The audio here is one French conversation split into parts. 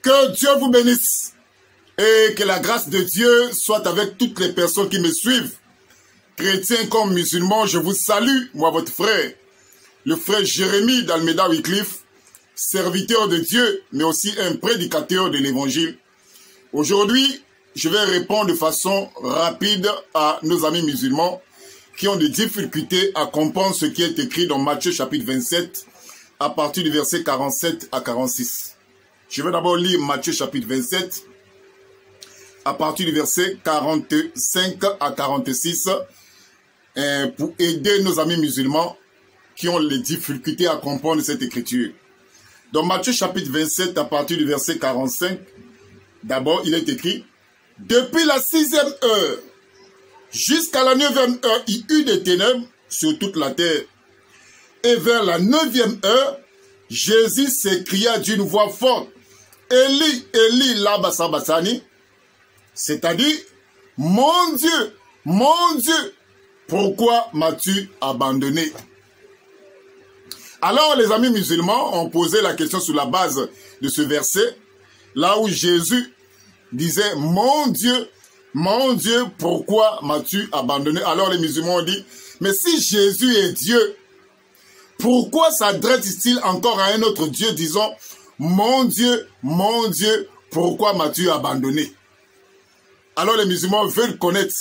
Que Dieu vous bénisse et que la grâce de Dieu soit avec toutes les personnes qui me suivent. Chrétiens comme musulmans, je vous salue, moi votre frère, le frère Jérémie d'Almeida Wycliffe, serviteur de Dieu, mais aussi un prédicateur de l'évangile. Aujourd'hui, je vais répondre de façon rapide à nos amis musulmans qui ont des difficultés à comprendre ce qui est écrit dans Matthieu chapitre 27 à partir du verset 47 à 46. Je vais d'abord lire Matthieu chapitre 27 à partir du verset 45 à 46 pour aider nos amis musulmans qui ont les difficultés à comprendre cette écriture. Dans Matthieu chapitre 27 à partir du verset 45, d'abord il est écrit: depuis la 6e heure jusqu'à la 9e heure, il y eut des ténèbres sur toute la terre. Et vers la 9e heure, Jésus s'écria d'une voix forte: Eli, Eli, lama sabachthani, c'est-à-dire, mon Dieu, pourquoi m'as-tu abandonné? Alors les amis musulmans ont posé la question sur la base de ce verset, là où Jésus disait: mon Dieu, pourquoi m'as-tu abandonné? Alors les musulmans ont dit: mais si Jésus est Dieu, pourquoi s'adresse-t-il encore à un autre Dieu disant: mon Dieu, pourquoi m'as-tu abandonné? Alors les musulmans veulent connaître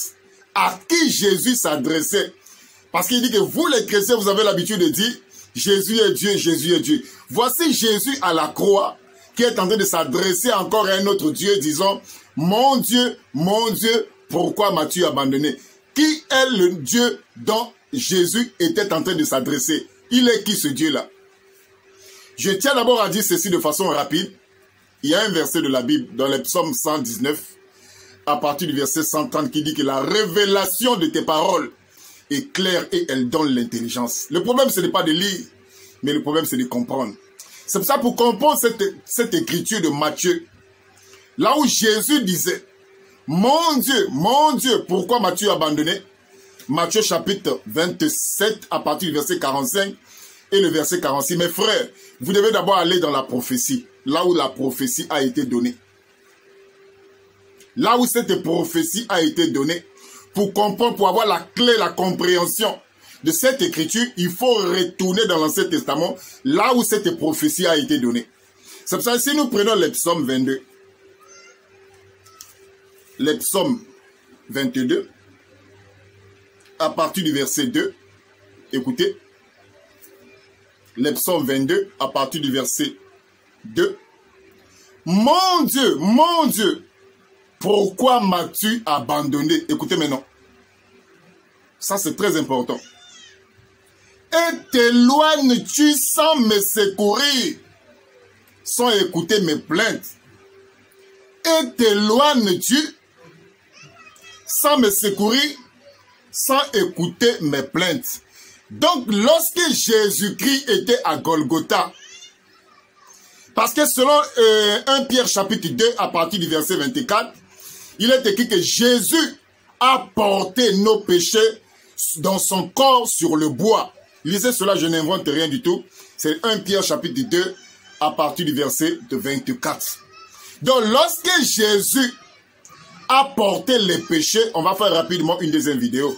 à qui Jésus s'adressait. Parce qu'il dit que vous les chrétiens, vous avez l'habitude de dire: Jésus est Dieu, Jésus est Dieu. Voici Jésus à la croix qui est en train de s'adresser encore à un autre Dieu disant: mon Dieu, pourquoi m'as-tu abandonné? Qui est le Dieu dont Jésus était en train de s'adresser? Il est qui ce Dieu-là? Je tiens d'abord à dire ceci de façon rapide. Il y a un verset de la Bible dans le psaume 119, à partir du verset 130, qui dit que la révélation de tes paroles est claire et elle donne l'intelligence. Le problème, ce n'est pas de lire, mais le problème, c'est de comprendre. C'est pour ça, pour comprendre cette écriture de Matthieu, là où Jésus disait: mon Dieu, pourquoi m'as-tu abandonné? Matthieu chapitre 27, à partir du verset 45 et le verset 46. Mes frères, vous devez d'abord aller dans la prophétie, là où la prophétie a été donnée. Là où cette prophétie a été donnée, pour comprendre, pour avoir la clé, la compréhension de cette écriture, il faut retourner dans l'Ancien Testament, là où cette prophétie a été donnée. C'est pour ça que si nous prenons le psaume 22, le psaume 22, à partir du verset 2, écoutez, le psaume 22, à partir du verset 2, mon Dieu, pourquoi m'as-tu abandonné? Écoutez maintenant. Ça, c'est très important. Et t'éloignes-tu sans me secourir, sans écouter mes plaintes? Et t'éloignes-tu sans me secourir, sans écouter mes plaintes? Donc, lorsque Jésus-Christ était à Golgotha, parce que selon 1 Pierre chapitre 2, à partir du verset 24, il est écrit que Jésus a porté nos péchés dans son corps sur le bois. Lisez cela, je n'invente rien du tout. C'est 1 Pierre chapitre 2, à partir du verset 24. Donc, lorsque Jésus a porté les péchés, on va faire rapidement une deuxième vidéo.